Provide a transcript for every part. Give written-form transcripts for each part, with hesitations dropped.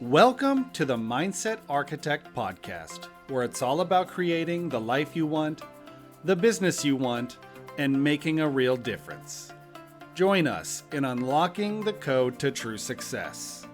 Welcome to the Mindset Architect Podcast, where it's all about creating the life you want, the business you want, and making a real difference. Join us in unlocking the code to true success.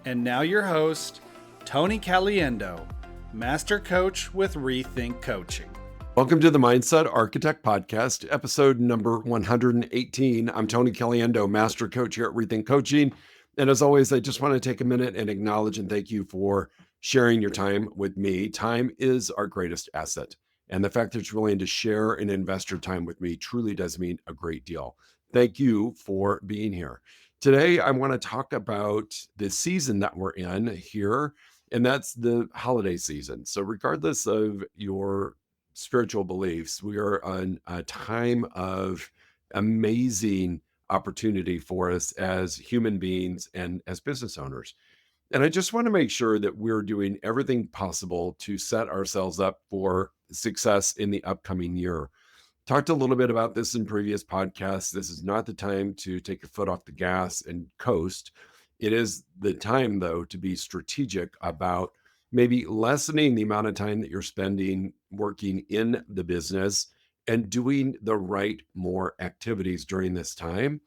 And now your host, Tony Caliendo, Master Coach with Rethink Coaching. Welcome to the Mindset Architect Podcast, episode number 118. I'm Tony Caliendo, Master Coach here at Rethink Coaching. And as always, I just want to take a minute and acknowledge and thank you for sharing your time with me. Time is our greatest asset. And the fact that you're willing to share and invest your time with me truly does mean a great deal. Thank you for being here. Today, I want to talk about the season that we're in here, and that's the holiday season. So regardless of your spiritual beliefs, we are on a time of amazing opportunity for us as human beings and as business owners. And I just want to make sure that we're doing everything possible to set ourselves up for success in the upcoming year. Talked a little bit about this in previous podcasts. This is not the time to take your foot off the gas and coast. It is the time, though, to be strategic about maybe lessening the amount of time that you're spending working in the business and doing the right more activities during this time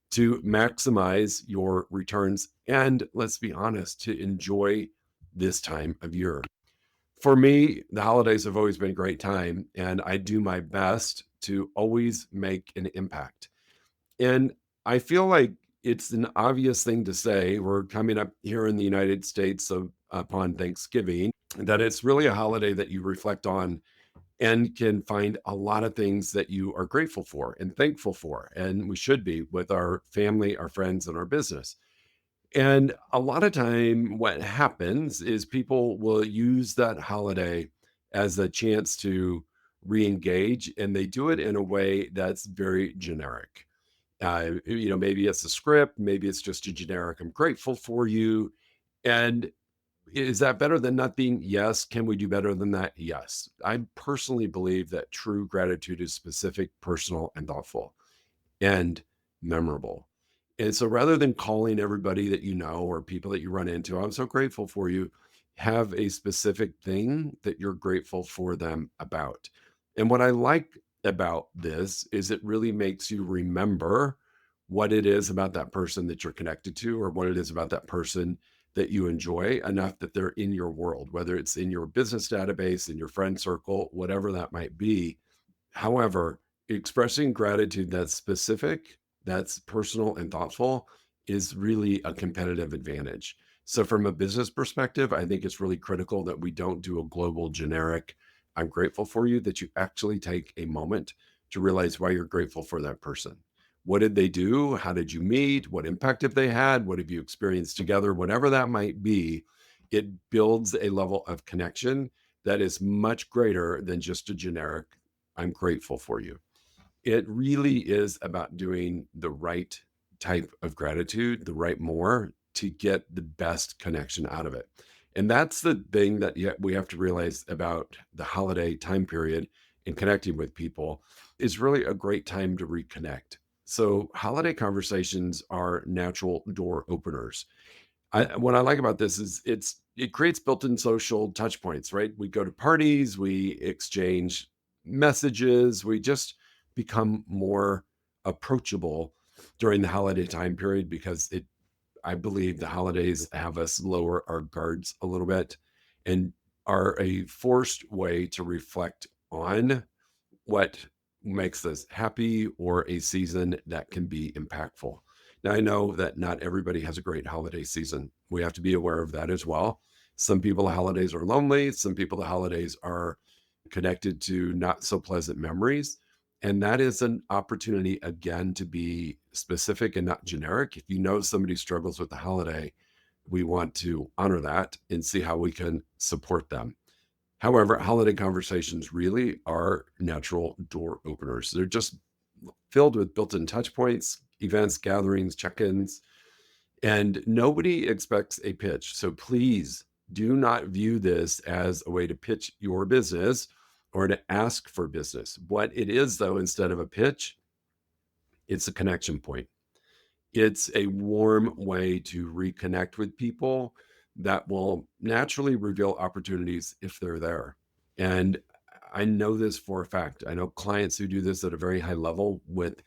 to maximize your returns. And let's be honest, to enjoy this time of year. For me, the holidays have always been a great time, and I do my best to always make an impact. And I feel like it's an obvious thing to say. We're coming up here in the United States upon Thanksgiving, that it's really a holiday that you reflect on and can find a lot of things that you are grateful for and thankful for. And we should be with our family, our friends, and our business. And a lot of time, what happens is people will use that holiday as a chance to re-engage, and they do it in a way that's very generic. Maybe it's a script, maybe it's just a generic, I'm grateful for you. And is that better than nothing? Yes. Can we do better than that? Yes. I personally believe that true gratitude is specific, personal, and thoughtful and memorable. And so rather than calling everybody that you know or people that you run into, I'm so grateful for you, have a specific thing that you're grateful for them about. And what I like about this is it really makes you remember what it is about that person that you're connected to, or what it is about that person that you enjoy enough that they're in your world, whether it's in your business database, in your friend circle, whatever that might be. However, expressing gratitude that's specific, that's personal and thoughtful is really a competitive advantage. So from a business perspective, I think it's really critical that we don't do a global generic, I'm grateful for you, that you actually take a moment to realize why you're grateful for that person. What did they do? How did you meet? What impact have they had? What have you experienced together? Whatever that might be, it builds a level of connection that is much greater than just a generic, I'm grateful for you. It really is about doing the right type of gratitude, the right more, to get the best connection out of it. And that's the thing that we have to realize about the holiday time period and connecting with people is really a great time to reconnect. So holiday conversations are natural door openers. What I like about this is it creates built-in social touch points, right? We go to parties, we exchange messages, we just become more approachable during the holiday time period because I believe the holidays have us lower our guards a little bit and are a forced way to reflect on what makes us happy or a season that can be impactful. Now, I know that not everybody has a great holiday season. We have to be aware of that as well. Some people, the holidays are lonely. Some people, the holidays are connected to not so pleasant memories. And that is an opportunity, again, to be specific and not generic. If you know somebody struggles with the holiday, we want to honor that and see how we can support them. However, holiday conversations really are natural door openers. They're just filled with built-in touch points, events, gatherings, check-ins, and nobody expects a pitch. So please do not view this as a way to pitch your business or to ask for business. What it is, though, instead of a pitch, it's a connection point. It's a warm way to reconnect with people that will naturally reveal opportunities if they're there. And I know this for a fact. I know clients who do this at a very high level with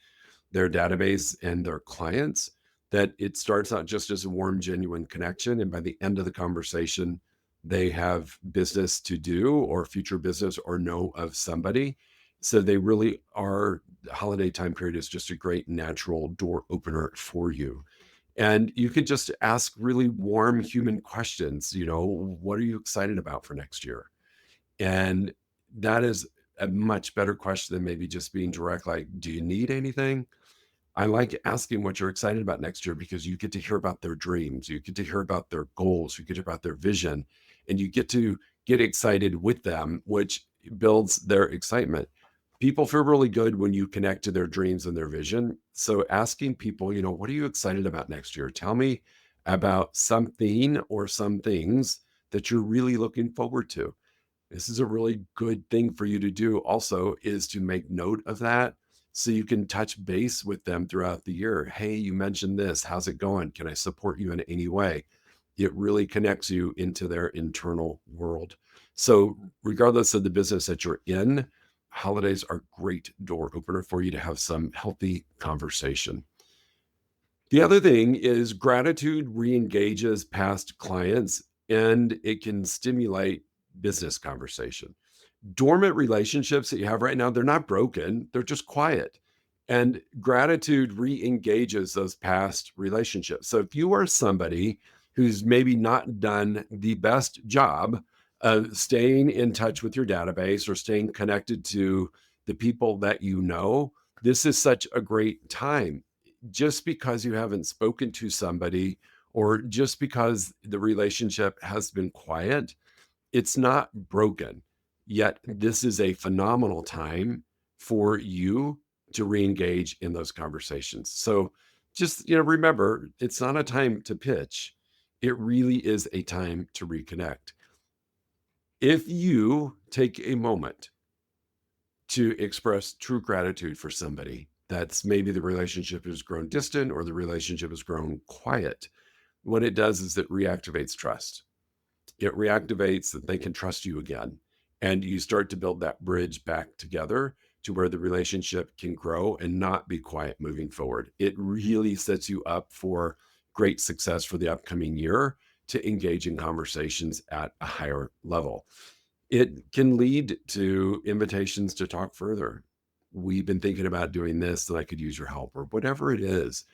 their database and their clients, that it starts out just as a warm, genuine connection. And by the end of the conversation, they have business to do or future business or know of somebody. So they really are, the holiday time period is just a great natural door opener for you. And you could just ask really warm human questions. What are you excited about for next year? And that is a much better question than maybe just being direct, like, do you need anything? I like asking what you're excited about next year because you get to hear about their dreams, you get to hear about their goals, you get to hear about their vision, and you get to get excited with them, which builds their excitement. People feel really good when you connect to their dreams and their vision. So asking people, what are you excited about next year? Tell me about something or some things that you're really looking forward to. This is a really good thing for you to do also, is to make note of that so you can touch base with them throughout the year. Hey, you mentioned this. How's it going? Can I support you in any way? It really connects you into their internal world. So, regardless of the business that you're in, holidays are a great door opener for you to have some healthy conversation. The other thing is gratitude re-engages past clients and it can stimulate business conversation. Dormant relationships that you have right now, they're not broken, they're just quiet. And gratitude re-engages those past relationships. So if you are somebody who's maybe not done the best job of staying in touch with your database or staying connected to the people that you know, this is such a great time. Just because you haven't spoken to somebody or just because the relationship has been quiet, it's not broken. Yet this is a phenomenal time for you to re-engage in those conversations. So just, remember, it's not a time to pitch. It really is a time to reconnect. If you take a moment to express true gratitude for somebody, that's maybe the relationship has grown distant or the relationship has grown quiet, what it does is it reactivates trust. It reactivates that they can trust you again. And you start to build that bridge back together to where the relationship can grow and not be quiet moving forward. It really sets you up for great success for the upcoming year to engage in conversations at a higher level. It can lead to invitations to talk further. We've been thinking about doing this, and I could use your help, or whatever it is.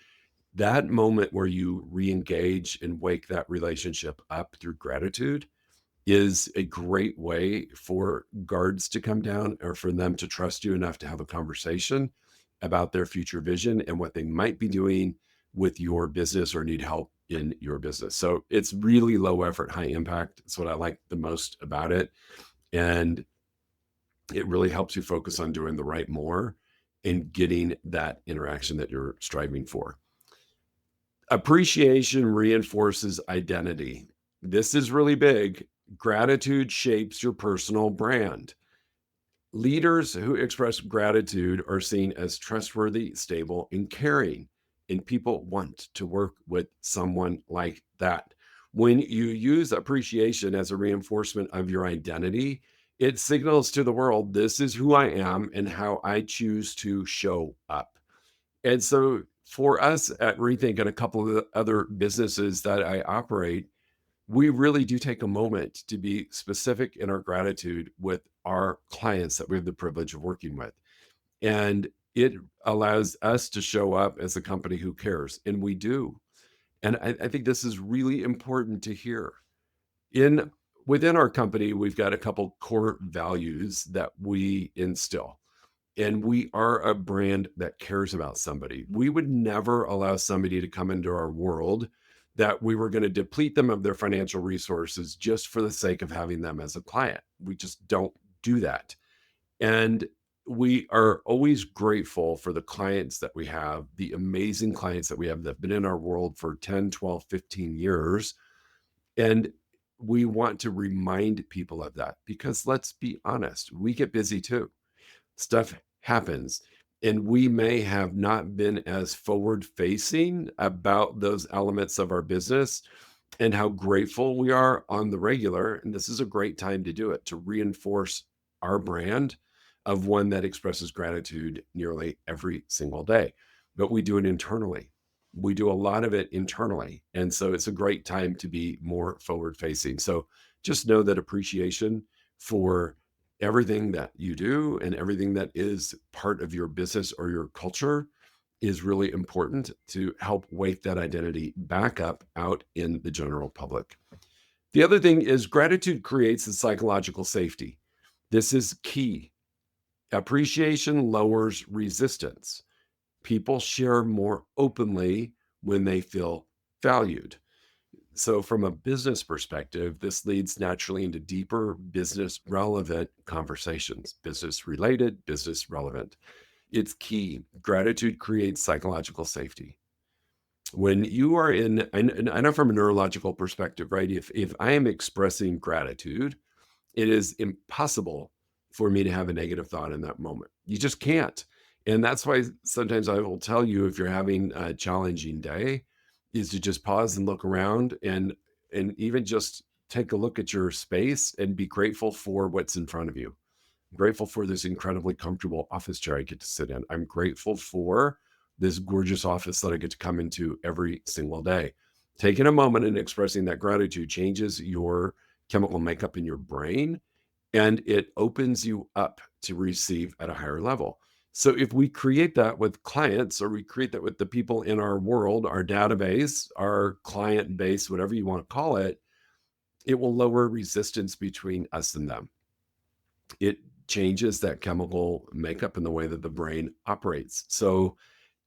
That moment where you re-engage and wake that relationship up through gratitude is a great way for guards to come down or for them to trust you enough to have a conversation about their future vision and what they might be doing with your business or need help in your business. So it's really low effort, high impact. It's what I like the most about it. And it really helps you focus on doing the right more and getting that interaction that you're striving for. Appreciation reinforces identity. This is really big. Gratitude shapes your personal brand. Leaders who express gratitude are seen as trustworthy, stable, and caring, and people want to work with someone like that. When you use appreciation as a reinforcement of your identity, it signals to the world, this is who I am and how I choose to show up. And so for us at Rethink and a couple of the other businesses that I operate, we really do take a moment to be specific in our gratitude with our clients that we have the privilege of working with. And it allows us to show up as a company who cares, and we do. And I think this is really important to hear. In Within our company, we've got a couple core values that we instill. And we are a brand that cares about somebody. We would never allow somebody to come into our world that we were going to deplete them of their financial resources just for the sake of having them as a client. We just don't do that. And we are always grateful for the clients that we have, the amazing clients that we have that have been in our world for 10, 12, 15 years. And we want to remind people of that because let's be honest, we get busy too. Stuff happens. And we may have not been as forward facing about those elements of our business and how grateful we are on the regular. And this is a great time to do it, to reinforce our brand of one that expresses gratitude nearly every single day. But we do it internally. We do a lot of it internally. And so it's a great time to be more forward facing. So just know that appreciation for everything that you do and everything that is part of your business or your culture is really important to help wake that identity back up out in the general public. The other thing is gratitude creates a psychological safety. This is key. Appreciation lowers resistance. People share more openly when they feel valued. So, from a business perspective, this leads naturally into deeper business relevant conversations, business related, business relevant. It's key. Gratitude creates psychological safety. When you are in, and I know from a neurological perspective, right? If I am expressing gratitude, it is impossible for me to have a negative thought in that moment. You just can't. And that's why sometimes I will tell you, if you're having a challenging day, is to just pause and look around, and even just take a look at your space and be grateful for what's in front of you. I'm grateful for this incredibly comfortable office chair I get to sit in. I'm grateful for this gorgeous office that I get to come into every single day. Taking a moment and expressing that gratitude changes your chemical makeup in your brain, and it opens you up to receive at a higher level. So if we create that with clients, or we create that with the people in our world, our database, our client base, whatever you want to call it, it will lower resistance between us and them. It changes that chemical makeup and the way that the brain operates. So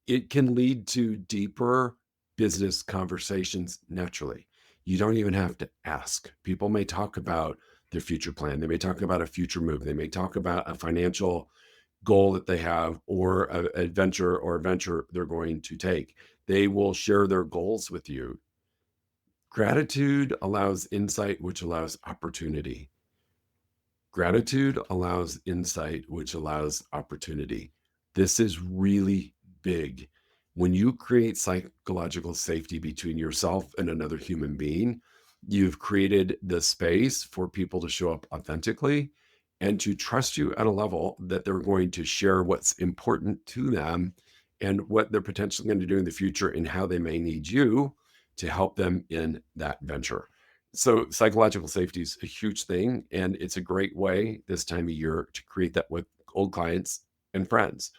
it can lead to deeper business conversations naturally. You don't even have to ask. People may talk about their future plan. They may talk about a future move. They may talk about a financial goal that they have, or a adventure or a venture they're going to take. They will share their goals with you. Gratitude allows insight, which allows opportunity. Gratitude allows insight, which allows opportunity. This is really big. When you create psychological safety between yourself and another human being, you've created the space for people to show up authentically and to trust you at a level that they're going to share what's important to them and what they're potentially going to do in the future and how they may need you to help them in that venture. So psychological safety is a huge thing, and it's a great way this time of year to create that with old clients and friends.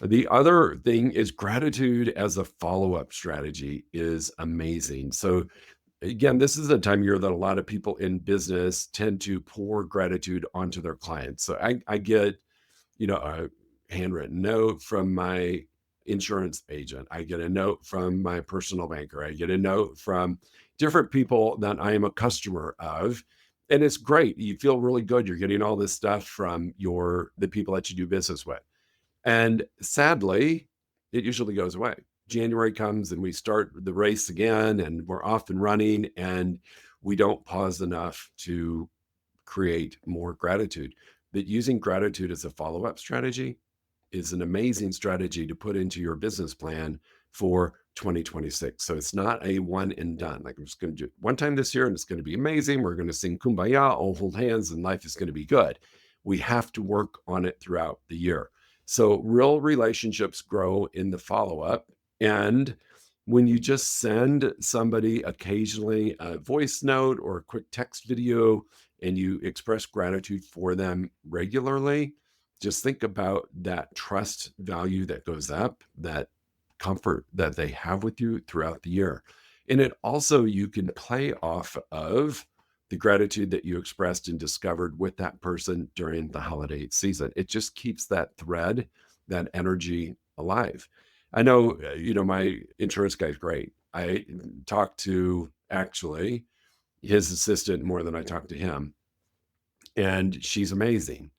The other thing is gratitude as a follow-up strategy is amazing. So again, this is a time of year that a lot of people in business tend to pour gratitude onto their clients. So I get, a handwritten note from my insurance agent. I get a note from my personal banker. I get a note from different people that I am a customer of. And it's great. You feel really good. You're getting all this stuff from the people that you do business with. And sadly, it usually goes away. January comes and we start the race again, and we're off and running, and we don't pause enough to create more gratitude. But using gratitude as a follow up strategy is an amazing strategy to put into your business plan for 2026. So it's not a one and done. Like, I'm just going to do it one time this year and it's going to be amazing. We're going to sing Kumbaya, all hold hands, and life is going to be good. We have to work on it throughout the year. So real relationships grow in the follow up. And when you just send somebody occasionally a voice note or a quick text video and you express gratitude for them regularly, just think about that trust value that goes up, that comfort that they have with you throughout the year. And it also, you can play off of the gratitude that you expressed and discovered with that person during the holiday season. It just keeps that thread, that energy alive. I know, my insurance guy's great. I talk to actually his assistant more than I talk to him, and she's amazing.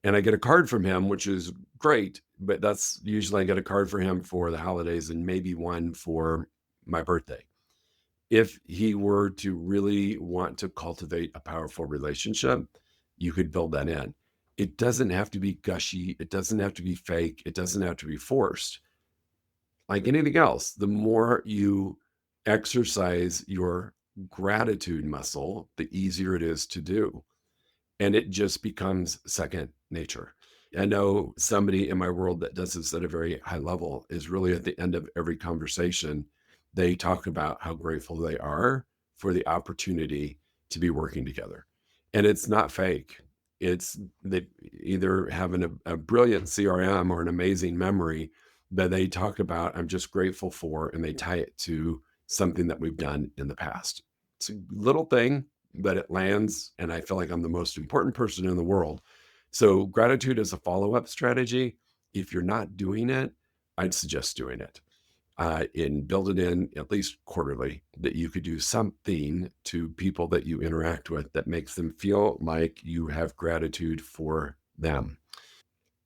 And I get a card from him, which is great, but that's usually I get a card for him for the holidays and maybe one for my birthday. If he were to really want to cultivate a powerful relationship, you could build that in. It doesn't have to be gushy. It doesn't have to be fake. It doesn't have to be forced. Like anything else, the more you exercise your gratitude muscle, the easier it is to do. And it just becomes second nature. I know somebody in my world that does this at a very high level is really at the end of every conversation, they talk about how grateful they are for the opportunity to be working together. And it's not fake. It's they either have a brilliant CRM or an amazing memory that they talk about, I'm just grateful for, and they tie it to something that we've done in the past. It's a little thing, but it lands. And I feel like I'm the most important person in the world. So gratitude as a follow-up strategy, if you're not doing it, I'd suggest doing it. And build it in at least quarterly that you could do something to people that you interact with that makes them feel like you have gratitude for them.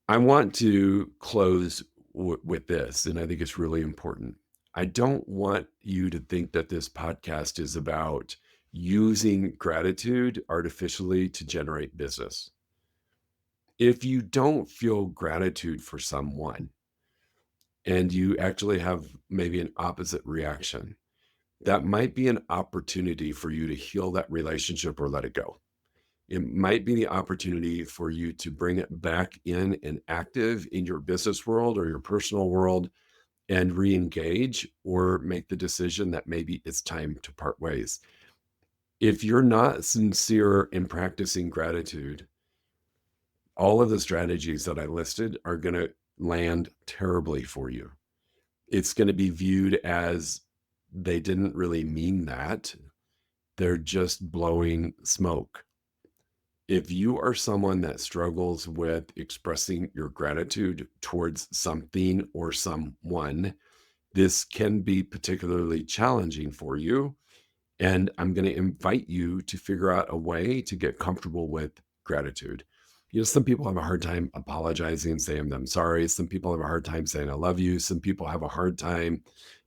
I want to close with this, and I think it's really important. I don't want you to think that this podcast is about using gratitude artificially to generate business. If you don't feel gratitude for someone and you actually have maybe an opposite reaction, that might be an opportunity for you to heal that relationship or let it go. It might be the opportunity for you to bring it back in and active in your business world or your personal world and re-engage or make the decision that maybe it's time to part ways. If you're not sincere in practicing gratitude, all of the strategies that I listed are going to land terribly for you. It's going to be viewed as they didn't really mean that. They're just blowing smoke. If you are someone that struggles with expressing your gratitude towards something or someone, this can be particularly challenging for you. And I'm going to invite you to figure out a way to get comfortable with gratitude. Some people have a hard time apologizing and saying, I'm sorry. Some people have a hard time saying, I love you. Some people have a hard time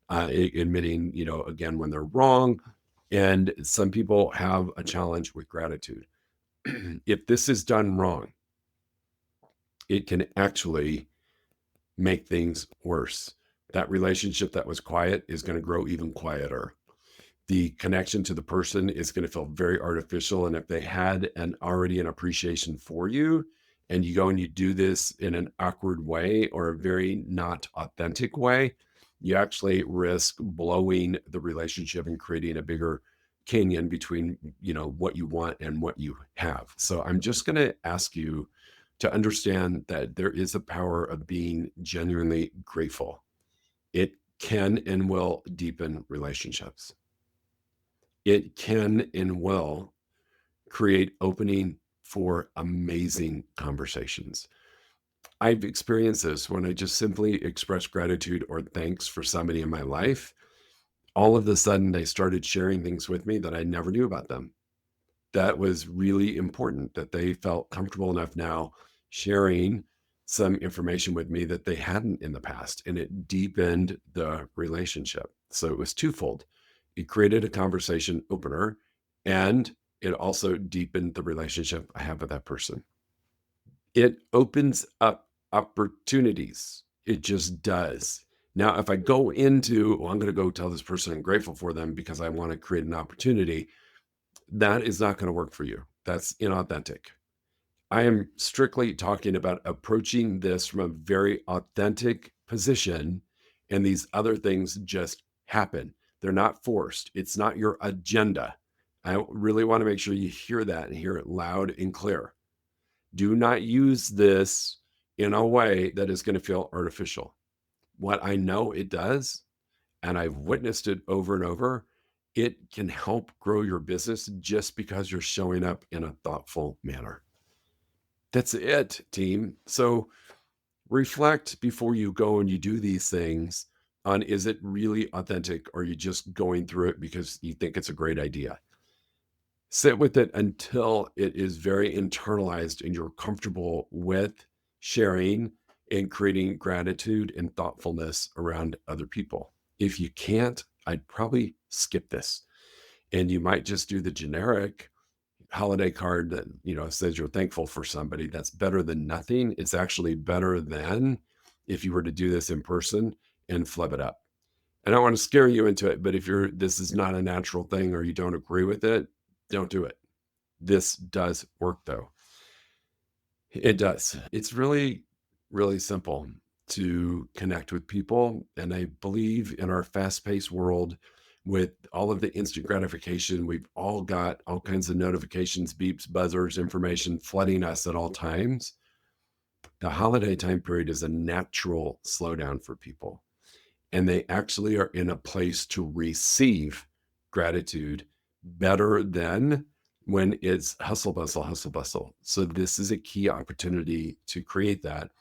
admitting, again, when they're wrong. And some people have a challenge with gratitude. If this is done wrong, it can actually make things worse. That relationship that was quiet is going to grow even quieter. The connection to the person is going to feel very artificial. And if they had already an appreciation for you, and you go and you do this in an awkward way or a very not authentic way, you actually risk blowing the relationship and creating a bigger canyon between, what you want and what you have. So I'm just going to ask you to understand that there is a power of being genuinely grateful. It can and will deepen relationships. It can and will create opening for amazing conversations. I've experienced this when I just simply express gratitude or thanks for somebody in my life. All of a sudden, they started sharing things with me that I never knew about them. That was really important that they felt comfortable enough now sharing some information with me that they hadn't in the past, and it deepened the relationship. So it was twofold. It created a conversation opener, and it also deepened the relationship I have with that person. It opens up opportunities. It just does. Now, if I go into, I'm going to go tell this person I'm grateful for them because I want to create an opportunity, that is not going to work for you. That's inauthentic. I am strictly talking about approaching this from a very authentic position, and these other things just happen. They're not forced. It's not your agenda. I really want to make sure you hear that and hear it loud and clear. Do not use this in a way that is going to feel artificial. What I know it does, and I've witnessed it over and over, it can help grow your business just because you're showing up in a thoughtful manner. That's it, team. So reflect before you go and you do these things on, is it really authentic, or are you just going through it because you think it's a great idea? Sit with it until it is very internalized and you're comfortable with sharing and creating gratitude and thoughtfulness around other people. If you can't, I'd probably skip this. And you might just do the generic holiday card that, says you're thankful for somebody. That's better than nothing. It's actually better than if you were to do this in person and flub it up. I don't want to scare you into it, but if this is not a natural thing or you don't agree with it, don't do it. This does work though. It does. It's really, really simple to connect with people. And I believe in our fast-paced world with all of the instant gratification, we've all got all kinds of notifications, beeps, buzzers, information flooding us at all times. The holiday time period is a natural slowdown for people. And they actually are in a place to receive gratitude better than when it's hustle, bustle, hustle, bustle. So this is a key opportunity to create that.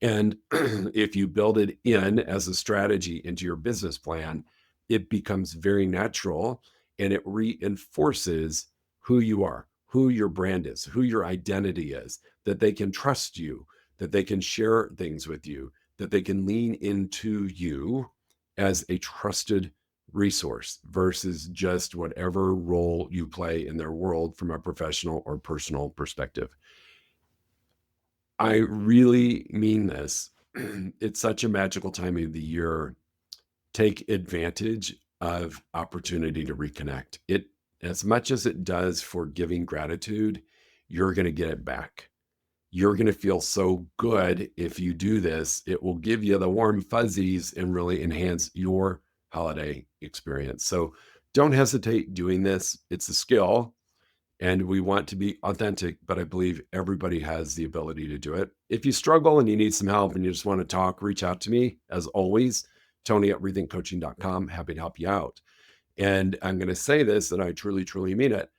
And if you build it in as a strategy into your business plan, it becomes very natural and it reinforces who you are, who your brand is, who your identity is, that they can trust you, that they can share things with you, that they can lean into you as a trusted resource versus just whatever role you play in their world from a professional or personal perspective. I really mean this. It's such a magical time of the year. Take advantage of opportunity to reconnect. It, as much as it does for giving gratitude, you're going to get it back. You're going to feel so good if you do this. It will give you the warm fuzzies and really enhance your holiday experience. So don't hesitate doing this. It's a skill and we want to be authentic, but I believe everybody has the ability to do it. If you struggle and you need some help and you just want to talk, reach out to me. As always, Tony at reengage.com. Happy to help you out. And I'm going to say this, and I truly, truly mean it.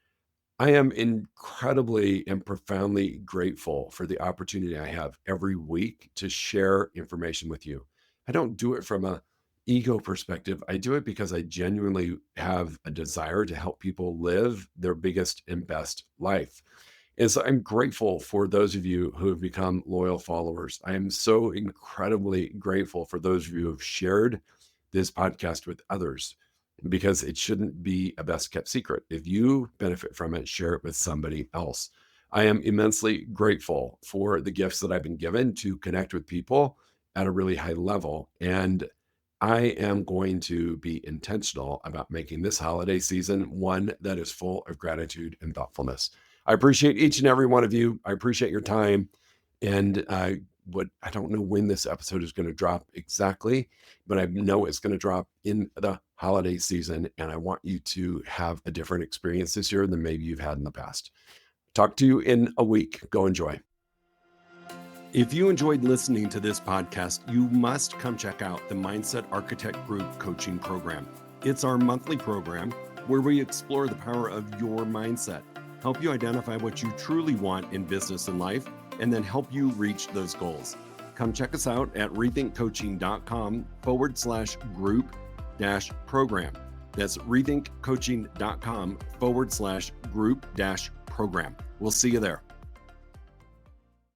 I am incredibly and profoundly grateful for the opportunity I have every week to share information with you. I don't do it from a ego perspective. I do it because I genuinely have a desire to help people live their biggest and best life. And so I'm grateful for those of you who have become loyal followers. I am so incredibly grateful for those of you who have shared this podcast with others, because it shouldn't be a best kept secret. If you benefit from it, share it with somebody else. I am immensely grateful for the gifts that I've been given to connect with people at a really high level. And I am going to be intentional about making this holiday season one that is full of gratitude and thoughtfulness. I appreciate each and every one of you. I appreciate your time. And I don't know when this episode is going to drop exactly, but I know it's going to drop in the holiday season. And I want you to have a different experience this year than maybe you've had in the past. Talk to you in a week. Go enjoy. If you enjoyed listening to this podcast, you must come check out the Mindset Architect Group Coaching Program. It's our monthly program where we explore the power of your mindset, help you identify what you truly want in business and life, and then help you reach those goals. Come check us out at rethinkcoaching.com/group-program. That's rethinkcoaching.com/group-program. We'll see you there.